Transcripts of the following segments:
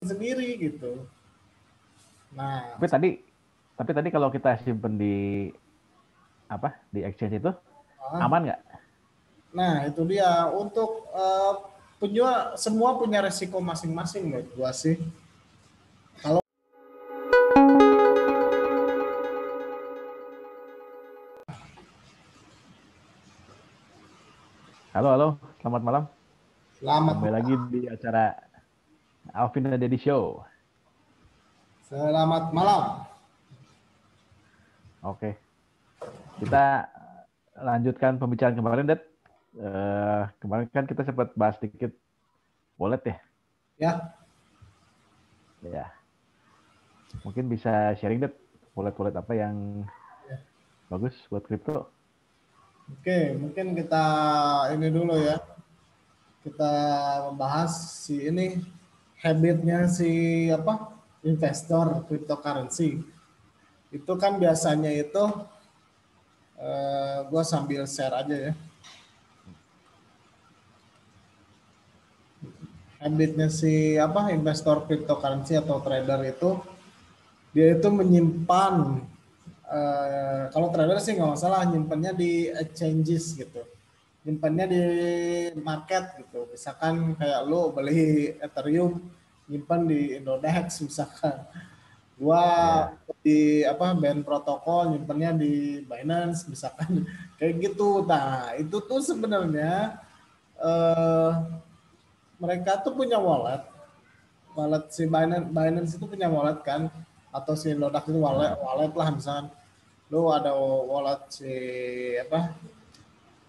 sendiri gitu. Nah, Tapi tadi kalau kita simpen di di exchange itu aman nggak? nah itu dia untuk semua punya resiko masing-masing menurut gua sih. Kalau Halo, selamat malam. selamat Kembali lagi di acara Alvin dan Deddy Show. selamat malam. Oke, kita lanjutkan pembicaraan kemarin, Ded. Kemarin kan kita sempat bahas sedikit wallet ya. Ya, Ya, mungkin bisa sharing, Ded, wallet-wallet apa yang bagus buat kripto. oke, mungkin kita ini dulu ya. Kita membahas si ini habitnya si investor cryptocurrency. Itu kan biasanya itu gue sambil share aja ya. Habitnya si investor cryptocurrency atau trader itu dia itu menyimpan kalau trader sih nggak masalah nyimpannya di exchanges gitu, nyimpannya di market gitu. Misalkan kayak lo beli Ethereum nyimpan di Indodex misalkan, gua Ya, di band protokol nyimpannya di Binance misalkan kayak gitu. Nah itu tuh sebenarnya eh, mereka tuh punya wallet, wallet si Binance itu punya wallet kan, atau si Indodax itu wallet, wallet lah misalkan lu ada wallet si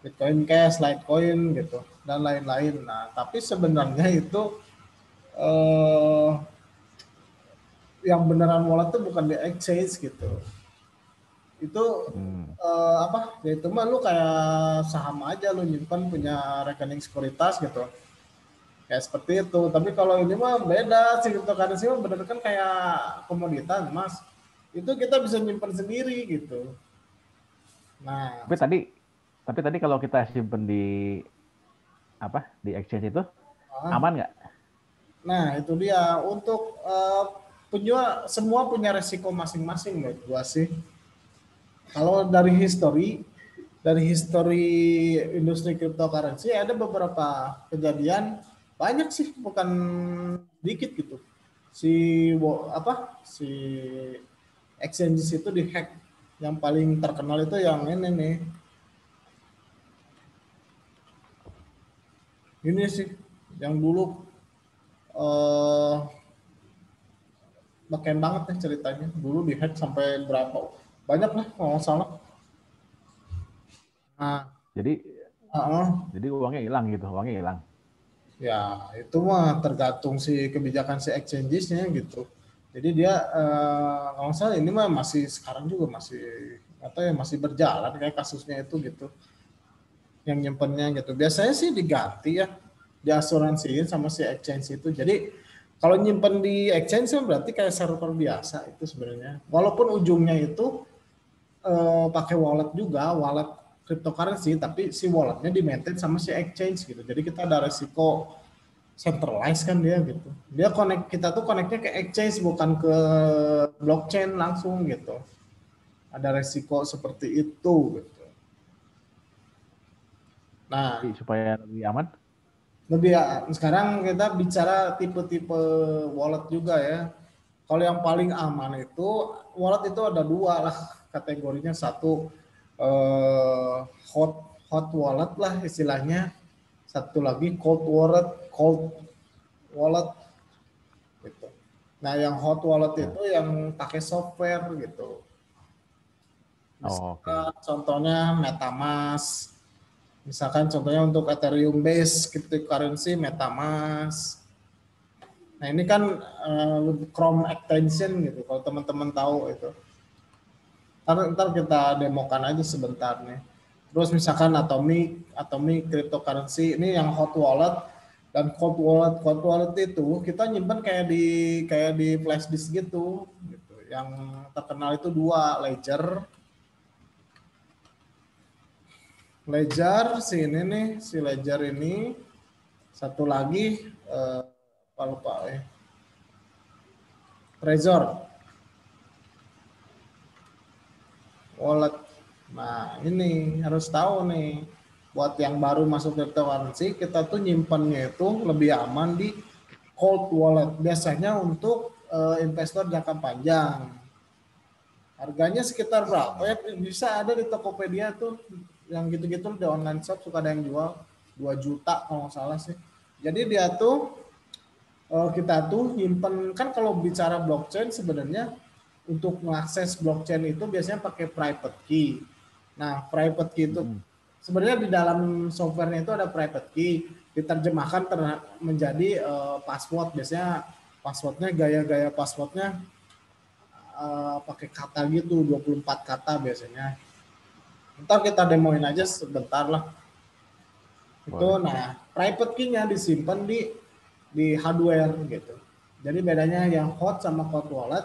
Bitcoin Cash, Litecoin gitu dan lain-lain. Nah tapi sebenarnya itu eh, yang beneran wallet tuh bukan di exchange gitu. Itu hmm. ya itu mah lu kayak saham aja, lu nyimpan punya rekening sekuritas gitu kayak seperti itu. Tapi kalau ini mah beda sih, cryptocurrency mah bener kan kayak komoditas mas, itu kita bisa nyimpan sendiri gitu. Nah, Tapi tadi, kalau kita simpen di di exchange itu ah, aman nggak? nah itu dia untuk semua punya resiko masing-masing menurut gua sih. Kalau dari histori industri cryptocurrency ada beberapa kejadian, banyak sih bukan dikit gitu. Si si exchanges itu dihack. Yang paling terkenal itu yang ini nih. Ini sih yang dulu eh beken banget nih ceritanya. Dulu dihack sampai berapa? Banyak lah kalau nggak salah. Nah, Jadi uh, uangnya hilang gitu, uangnya hilang. ya, itu mah tergantung si kebijakan si exchanges-nya gitu. Jadi dia kalau nggak salah ini mah masih sekarang juga masih atau ya masih berjalan kayak kasusnya itu gitu. Yang nyimpennya gitu. Biasanya sih diganti ya, diasuransiin sama si exchange itu. Jadi kalau nyimpen di exchange kan berarti kayak server biasa itu sebenarnya. Walaupun ujungnya itu pakai wallet juga, wallet cryptocurrency, tapi si walletnya di maintain sama si exchange gitu. Jadi kita ada resiko centralized kan dia gitu. Dia connect, kita tuh connectnya ke exchange bukan ke blockchain langsung gitu. Ada resiko seperti itu gitu. Jadi Nah, supaya lebih aman. lebih sekarang kita bicara tipe-tipe wallet juga ya. Kalau yang paling aman itu wallet itu ada dua lah kategorinya. Satu eh, hot hot wallet lah istilahnya. Satu lagi cold wallet gitu. Nah, yang hot wallet Ya. itu yang pakai software gitu. Oh, Misalkan oke. contohnya MetaMask. Misalkan contohnya untuk Ethereum base cryptocurrency MetaMask. Nah, ini kan Chrome extension gitu. Kalau teman-teman tahu itu. Ntar kita demokan aja sebentar nih. Terus misalkan Atomic cryptocurrency ini yang hot wallet dan cold wallet itu kita nyimpan kayak di flash disk gitu. Yang terkenal itu dua, Ledger si ini nih, si Ledger ini, satu lagi apa lupa ya. Trezor wallet. Nah, ini harus tahu nih, buat yang baru masuk cryptocurrency, kita tuh nyimpannya itu lebih aman di cold wallet. Biasanya untuk investor jangka panjang. Harganya sekitar berapa ya? Bisa ada di Tokopedia tuh, yang gitu-gitu di online shop suka ada yang jual 2 juta kalau nggak salah sih. Jadi dia tuh kita tuh nyimpen, kan kalau bicara blockchain sebenarnya untuk mengakses blockchain itu biasanya pakai private key. Nah, private key itu sebenarnya di dalam softwarenya itu ada private key, diterjemahkan menjadi password. Biasanya passwordnya gaya-gaya passwordnya pakai kata gitu, 24 kata biasanya. Ntar kita demoin aja sebentar lah. Itu, nah, private key-nya disimpan di hardware gitu. Jadi bedanya yang hot sama cold wallet,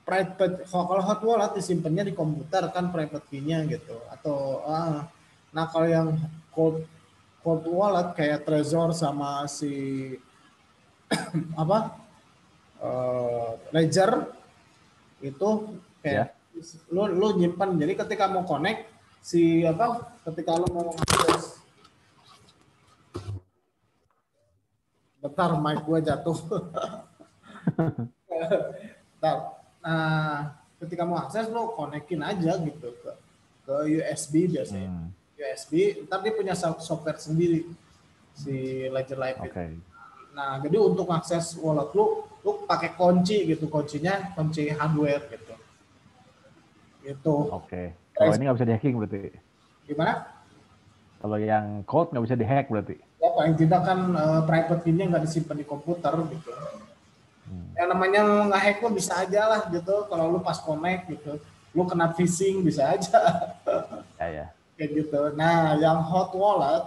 private, kalau hot wallet disimpannya di komputer kan private key-nya gitu. Atau nah kalau yang cold wallet kayak Trezor sama si apa Ledger itu kayak lu nyimpan. Jadi ketika mau connect si apa, ketika lu mau akses, bentar mic gue jatuh. Nah, ketika mau akses lo konekin aja gitu ke USB biasanya. USB, ntar dia punya software sendiri si Ledger Live itu. Nah, jadi untuk akses wallet lu pakai kunci gitu, kuncinya kunci hardware gitu. Gitu. Kalau ini nggak bisa di-hacking berarti. Gimana? Kalau yang cold nggak bisa di-hack berarti. Ya paling tidak kan private key-nya nggak disimpan di komputer gitu. Yang namanya nge-hack lo bisa aja lah gitu, kalau lu pas connect gitu, lu kena phishing bisa aja. Ya. Kayak gitu. Nah, yang hot wallet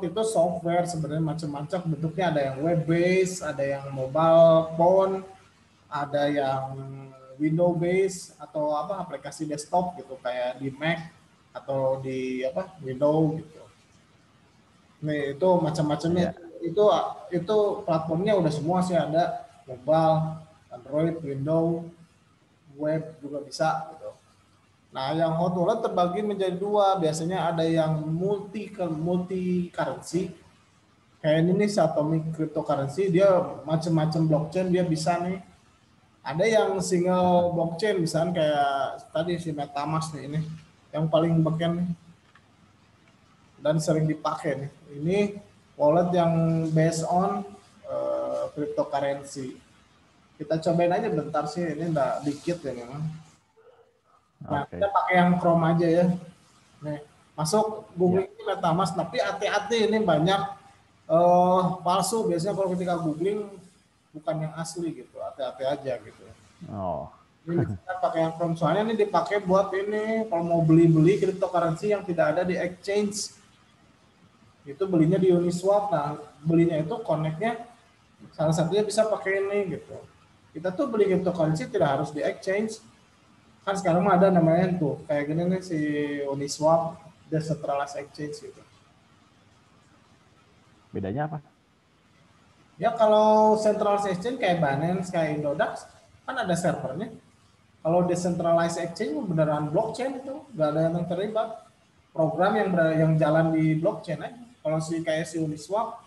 itu software sebenarnya macam-macam bentuknya, ada yang web based, ada yang mobile phone, ada yang window based atau apa aplikasi desktop gitu kayak di Mac atau di apa Windows gitu. Nih itu macam-macamnya. Itu platformnya udah semua sih, ada mobile, Android, Windows, web juga bisa gitu. Nah, yang hot wallet terbagi menjadi dua. Biasanya ada yang multi currency. Kayak ini nih Satomi cryptocurrency, dia macam-macam blockchain dia bisa nih. Ada yang single blockchain, misalnya kayak tadi si MetaMask nih, ini yang paling beken nih dan sering dipakai nih. Ini wallet yang based on cryptocurrency. Kita cobain aja bentar sih, ini udah dikit ya memang. Nah, kita pakai yang Chrome aja ya. Nih, masuk Google ini MetaMask, tapi hati-hati ini banyak palsu. Biasanya kalau ketika googling bukan yang asli gitu, hati-hati aja gitu. Ini kita pakai yang Chrome, soalnya ini dipakai buat ini kalau mau beli cryptocurrency yang tidak ada di exchange. Itu belinya di Uniswap. Nah, belinya itu connect-nya salah satunya bisa pakai ini gitu. Kita tuh beli cryptocurrency tidak harus di exchange. Kan sekarang ada namanya tuh kayak gini nih si Uniswap decentralized exchange gitu. Bedanya apa? Ya kalau centralized exchange kayak Binance, kayak Indodax kan ada servernya. Kalau decentralized exchange beneran blockchain itu, nggak ada yang terlibat. Program yang jalan di blockchain aja. Kalau kayak si Uniswap,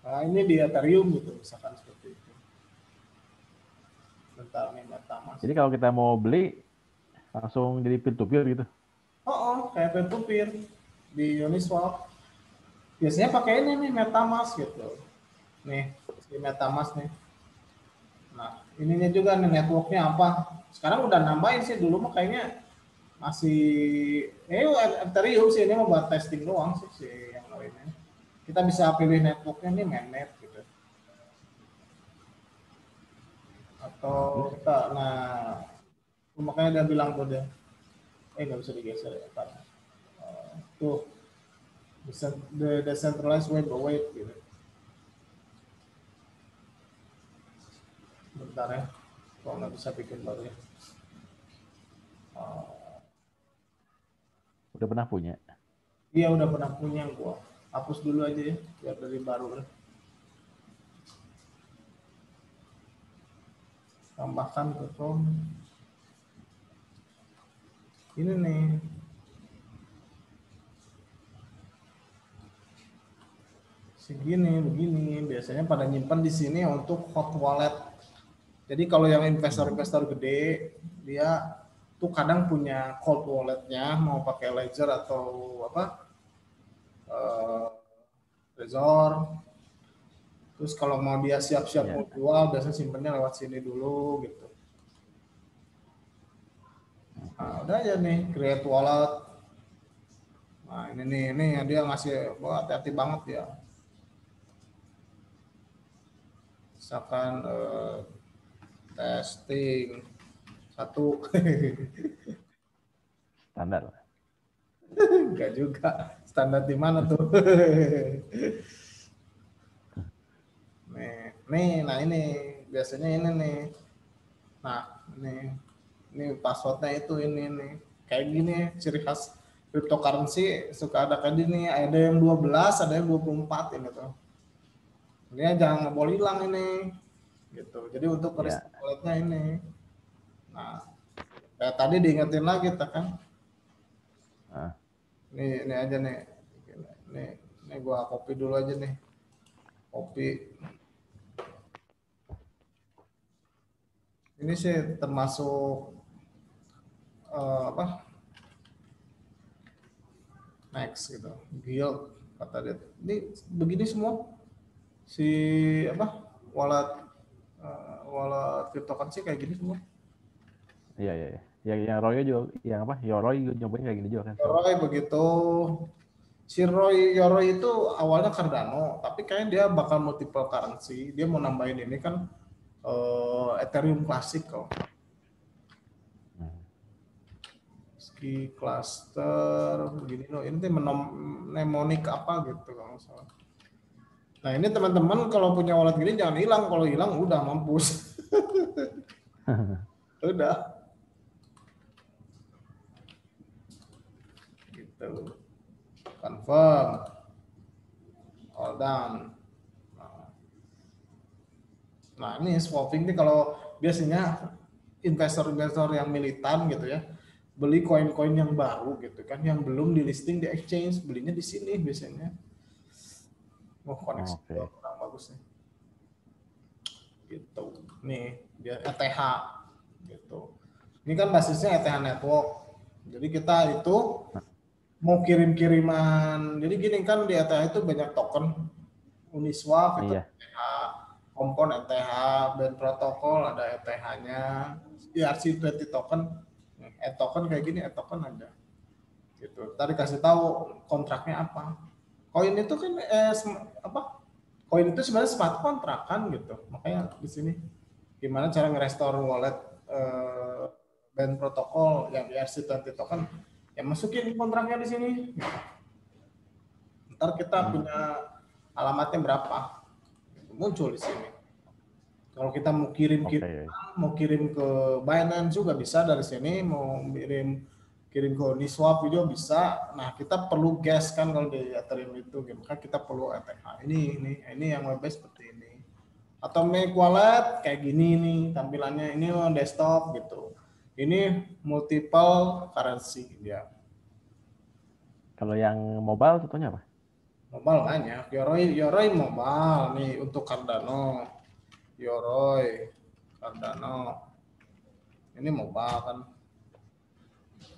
nah ini di Ethereum gitu, misalkan seperti itu. Bentar nih MetaMask. Jadi kalau kita mau beli langsung jadi peer to peer gitu? Kayak peer to peer di Uniswap. Biasanya pakai ini nih MetaMask gitu. Nih si MetaMask nih. Nah ininya juga nih networknya apa? Sekarang udah nambahin sih, dulu mah kayaknya masih Ethereum sih, ini mau buat testing doang sih yang lainnya. Kita bisa pilih networknya nih mainnet gitu. Atau kita, nah makanya dia bilang tuh dia, nggak bisa digeser ya Pak. Tuh the decentralized web await gitu. Bentar ya, kok nggak bisa bikin baru ya. Udah pernah punya? Iya udah pernah punya gua. Hapus dulu aja ya, biar dari baru. tambahkan ke Chrome. Ini nih. Begini. Biasanya pada nyimpan di sini untuk hot wallet. Jadi kalau yang investor-investor gede, dia tuh kadang punya cold walletnya, mau pakai Ledger atau apa, Trezor. Terus kalau mau dia siap-siap mau jual, biasanya simpennya lewat sini dulu gitu. Nah, udah aja nih, create wallet. Nah ini dia ngasih, hati-hati banget ya. Misalkan testing 1. Standar. Enggak juga. Standar di mana tuh? Nah ini biasanya ini nih. Nah, ini passwordnya itu ini nih. Kayak gini ciri khas cryptocurrency suka ada kayak gini, ada yang 12, ada yang 24 ini tuh. Ini jangan boleh hilang ini. Gitu. Jadi untuk walletnya ini. Nah, kayak tadi diingetin lagi kan. Ini aja nih. Ini gua copy dulu aja nih. Copy. Ini sih termasuk apa? Next gitu. Guild kata dia. Ini begini semua si apa? Wallet cryptocurrency kayak gini semua. Iya. Yang Roy juga, yang apa? Yoroi nyobain kayak gini juga kan. Yoroi begitu. Si Yoroi itu awalnya Cardano, tapi kayaknya dia bakal multiple currency. Dia mau nambahin ini kan Ethereum klasik kok. Ski cluster begini loh. Ini mnemonic apa gitu kalau salah. Nah ini teman-teman kalau punya wallet gini jangan hilang. Kalau hilang udah mampus. Udah. Gitu. Confirm. All done. Nah ini swapping nih kalau biasanya investor-investor yang militan gitu ya, beli koin-koin yang baru gitu kan, yang belum di listing di exchange, belinya di sini biasanya. Koneksi kurang bagus nih. Gitu. Nih dia ETH gitu. Ini kan basisnya ETH network. Jadi kita itu mau kirim-kiriman. Jadi gini kan di ETH itu banyak token. Uniswap itu ETH, Kompon ETH, Band Protocol ada ETH-nya, ERC20 token, token kayak gini, token ada. Gitu. Tadi kasih tahu kontraknya apa. Koin itu kan apa? Koin itu sebenarnya smart contract kan gitu. Makanya di sini gimana cara nge-restore wallet Band Protocol yang ERC20 token, ya masukin kontraknya di sini. Ntar kita punya alamatnya berapa, muncul di sini. Kalau kita mau kirim ke Binance juga bisa dari sini, mau kirim ke Uniswap juga bisa. Nah kita perlu gas kan kalau di Ethereum itu, maka kita perlu ETH. Ini yang web-based seperti ini. Atau make wallet kayak gini nih tampilannya, ini desktop gitu. Ini multiple currency dia. Kalau yang mobile contohnya apa? Mobile banyak. Yoroi mobile nih untuk Cardano. Yoroi, Cardano. Ini mobile kan.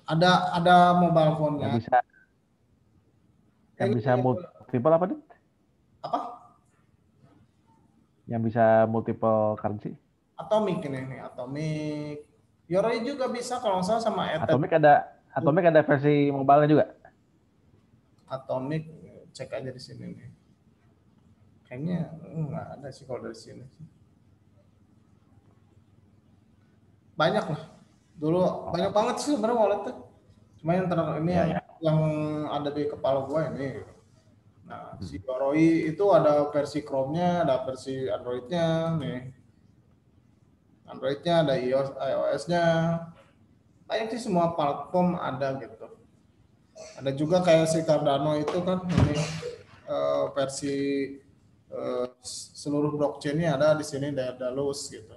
Ada mobile phone-nya. Yang bisa multiple apa, Dit? Apa? Yang bisa multiple currency? Atomic ini, Atomic. Yoroi juga bisa kalau nggak salah sama Ether. Atomic ada versi mobile-nya juga? Atomic, cek aja di sini nih. Kayaknya nggak ada sih kalau dari sini. Banyak lah. Dulu banyak banget sih sebenarnya wallet tuh. Cuma yang ini yang ada di kepala gue ini. Nah, si Yoroi itu ada versi Chrome-nya, ada versi Android-nya nih. Android-nya ada iOS-nya. Banyak sih semua platform ada gitu. Ada juga kayak si Cardano itu kan ini versi seluruh blockchain-nya ada di sini Daedalus gitu.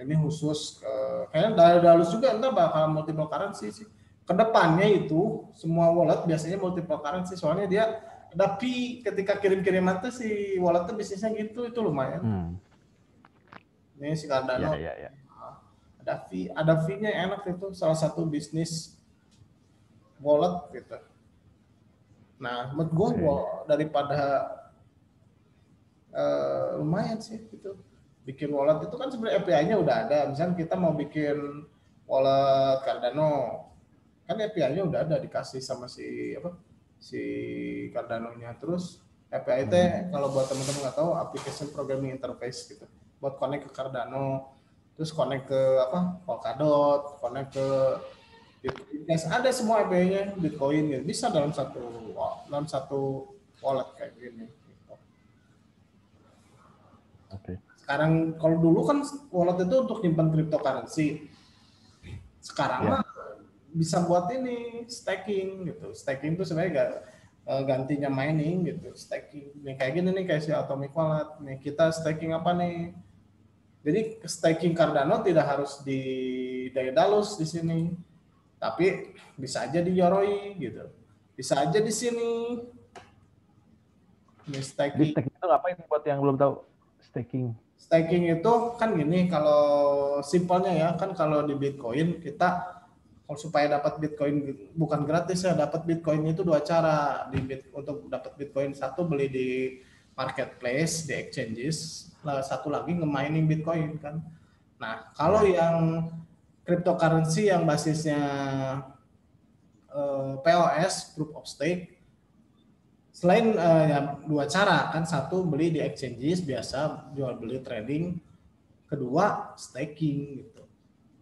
Ini khusus kayaknya Daedalus juga ntar bakal multiple currency sih. Kedepannya itu semua wallet biasanya multiple currency, soalnya dia ada fee ketika kirim-kiriman tuh si wallet tuh bisnisnya gitu, itu lumayan. Ini si Cardano ada fee-nya enak, itu salah satu bisnis wallet gitu. Nah, menurut gue daripada lumayan sih gitu. Bikin wallet itu kan sebenarnya API-nya udah ada. Misalnya kita mau bikin wallet Cardano, kan API-nya udah ada dikasih sama si Cardano-nya. Terus API itu kalau buat teman-teman nggak tahu, application programming interface gitu. Buat connect ke Cardano, terus connect ke Polkadot, connect ke Bitcoin. Ada semua API-nya Bitcoin gitu. Bisa dalam satu wallet kayak gini. Gitu. Sekarang kalau dulu kan wallet itu untuk nyimpan cryptocurrency. Sekarang mah bisa buat ini staking gitu. Staking itu sebenarnya gantinya mining gitu. Staking nih kayak gini nih, kayak si Atomic Wallet. Nih kita staking apa nih? Jadi staking Cardano tidak harus di Daedalus di sini, tapi bisa aja di Yoroi gitu. Bisa aja di sini. Ini staking. Staking itu ngapain buat yang belum tahu staking? Staking itu kan gini, kalau simpelnya ya, kan kalau di Bitcoin kita kalau supaya dapat Bitcoin bukan gratis ya, dapat Bitcoin itu dua cara. Untuk dapat Bitcoin, satu beli di marketplace, di exchanges, satu lagi nge-mining Bitcoin kan. Nah, kalau yang cryptocurrency yang basisnya POS, Proof of Stake, selain dua cara kan, satu beli di exchanges biasa jual beli trading, kedua staking gitu.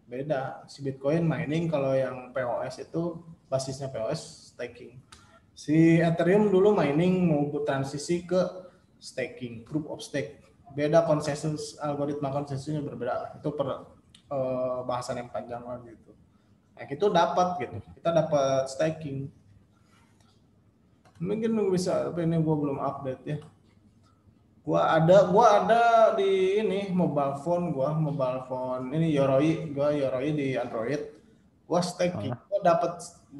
Beda, si Bitcoin mining, kalau yang POS itu basisnya POS staking. Si Ethereum dulu mining mau transisi ke staking, proof of stake. Beda konsensus, algoritma konsensusnya berbeda. Itu bahasan yang panjang lah gitu. Nah, itu dapat gitu. Kita dapat staking. Mungkin bisa, tapi ini gue belum update ya. Gua ada di ini mobile phone ini Yoroi di Android. Gua staking,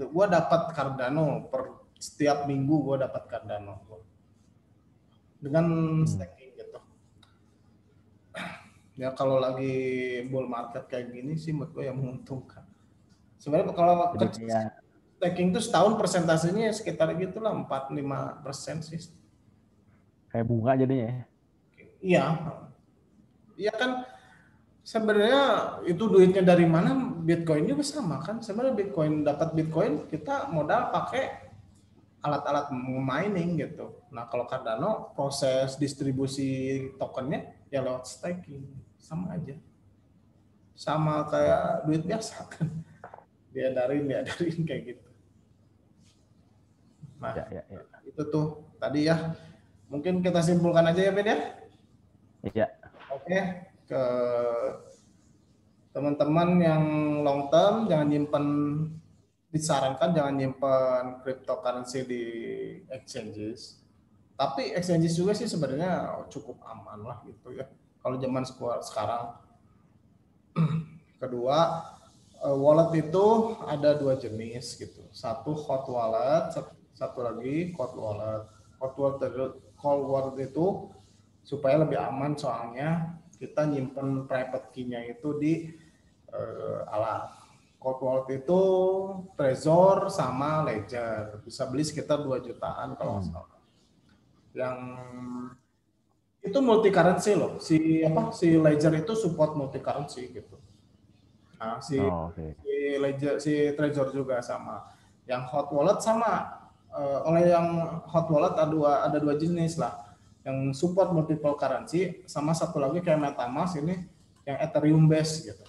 gua dapat Cardano per setiap minggu, gua dapat Cardano dengan staking gitu. Ya kalau lagi bull market kayak gini sih menurut gua yang menguntungkan. Sebenarnya kalau staking itu setahun persentasenya sekitar gitulah 4-5% sih. Kayak bunga jadinya ya? Iya. Iya kan, sebenarnya itu duitnya dari mana, Bitcoin juga sama kan. Sebenarnya dapat Bitcoin kita modal pakai alat-alat mining gitu. Nah kalau Cardano proses distribusi tokennya ya lewat staking, sama aja. Sama kayak duit biasa kan. Diadarin kayak gitu. Nah itu tuh tadi ya. Mungkin kita simpulkan aja ya Ben ya. Iya. Oke, ke teman-teman yang long term disarankan jangan nyimpan cryptocurrency di exchanges. Tapi exchanges juga sih sebenarnya cukup aman lah gitu ya. Kalau zaman sekarang. Kedua, wallet itu ada dua jenis gitu. Satu hot wallet, satu lagi cold wallet. Cold wallet itu supaya lebih aman, soalnya kita nyimpen private key-nya itu di alat. Cold wallet itu Trezor sama Ledger, bisa beli sekitar 2 jutaan kalau nggak salah. Yang itu multi currency loh, si Ledger itu support multi currency gitu. Nah si Ledger, si Trezor juga sama. Yang hot wallet sama, oleh yang hot wallet ada dua jenis lah, yang support multiple currency, sama satu lagi kayak MetaMask ini yang Ethereum base gitu.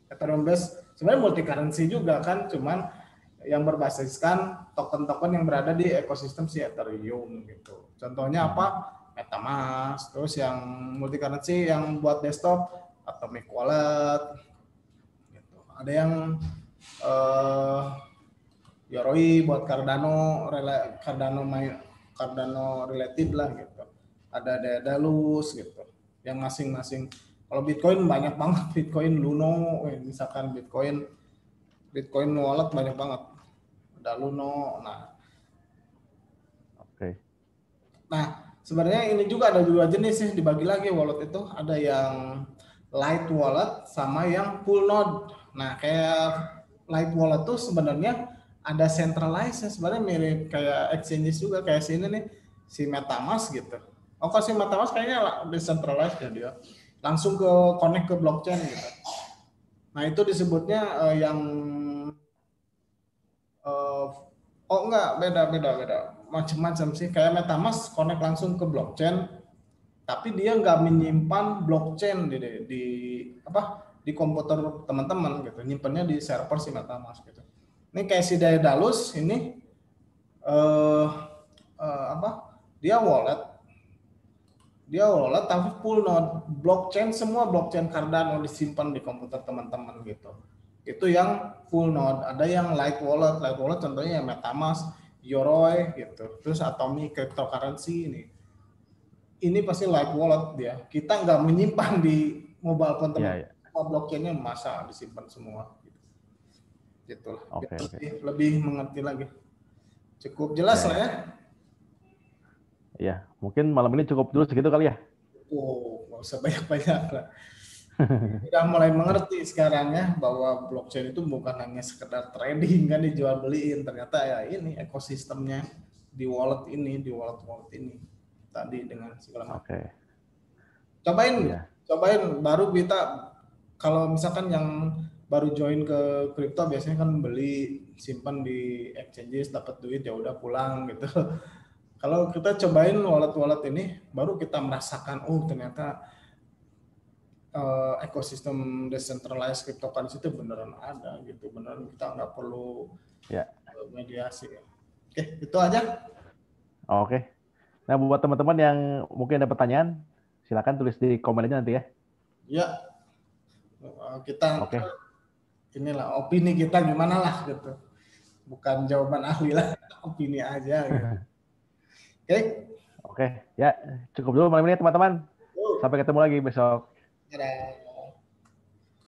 Ethereum base sebenarnya multi currency juga kan, cuman yang berbasiskan token-token yang berada di ekosistem si Ethereum gitu. Contohnya apa? MetaMask. Terus yang multi currency yang buat desktop Atomic Wallet gitu. Ada yang Yoroi buat Cardano related lah gitu. Ada Daedalus gitu. Yang masing-masing Kalau Bitcoin banyak banget, Bitcoin Luno, misalkan Bitcoin wallet banyak banget. Ada Luno. Oke. Nah, sebenarnya ini juga ada dua jenis sih, dibagi lagi wallet itu. Ada yang light wallet sama yang full node. Nah, kayak light wallet tuh sebenarnya ada centralized, sebenarnya mirip kayak exchanges juga, kayak sini nih, si MetaMask gitu. Oh, kalau si MetaMask kayaknya decentralized ya dia. Langsung ke connect ke blockchain gitu. Nah, itu disebutnya yang eh, oh enggak, beda. Macam-macam sih. Kayak MetaMask connect langsung ke blockchain, tapi dia nggak menyimpan blockchain di apa di komputer teman-teman gitu, nyimpannya di server si MetaMask gitu. Ini kayak si Daedalus ini eh, apa dia wallet tapi full node blockchain, semua blockchain Cardano disimpan di komputer teman-teman gitu. Itu yang full node. Ada yang light wallet contohnya ya MetaMask, Yoroi gitu, terus Atomic cryptocurrency ini pasti light wallet dia. Kita nggak menyimpan di mobile phone Iya, teman. iya. Semua blockchainnya masa disimpan semua. Gitu lah. Oke, oke. Lebih mengerti lagi. Cukup jelas Ya, lah ya. ya. Iya, mungkin malam ini cukup dulu segitu kali ya. Oh, nggak usah banyak-banyak lah. Udah mulai mengerti sekarang ya bahwa blockchain itu bukan hanya sekedar trading kan dijual beliin. Ternyata ya ini ekosistemnya di wallet ini tadi dengan segala macam. Oke. Cobain, Iya. cobain baru kita kalau misalkan yang baru join ke kripto biasanya kan beli simpan di exchanges dapat duit ya udah pulang gitu. Kalau kita cobain wallet-wallet ini baru kita merasakan oh ternyata ekosistem decentralized cryptocurrency itu beneran ada gitu. Beneran kita nggak perlu Ya. mediasi. Oke, itu aja. Oke. Nah, buat teman-teman yang mungkin ada pertanyaan, silakan tulis di komen aja nanti ya. Ya, kita Oke. inilah opini kita gimana lah gitu. Bukan jawaban ahli lah, opini aja gitu. Oke. Oke. Ya, cukup dulu malam ini teman-teman. Yuk, Sampai ketemu lagi besok. dadah.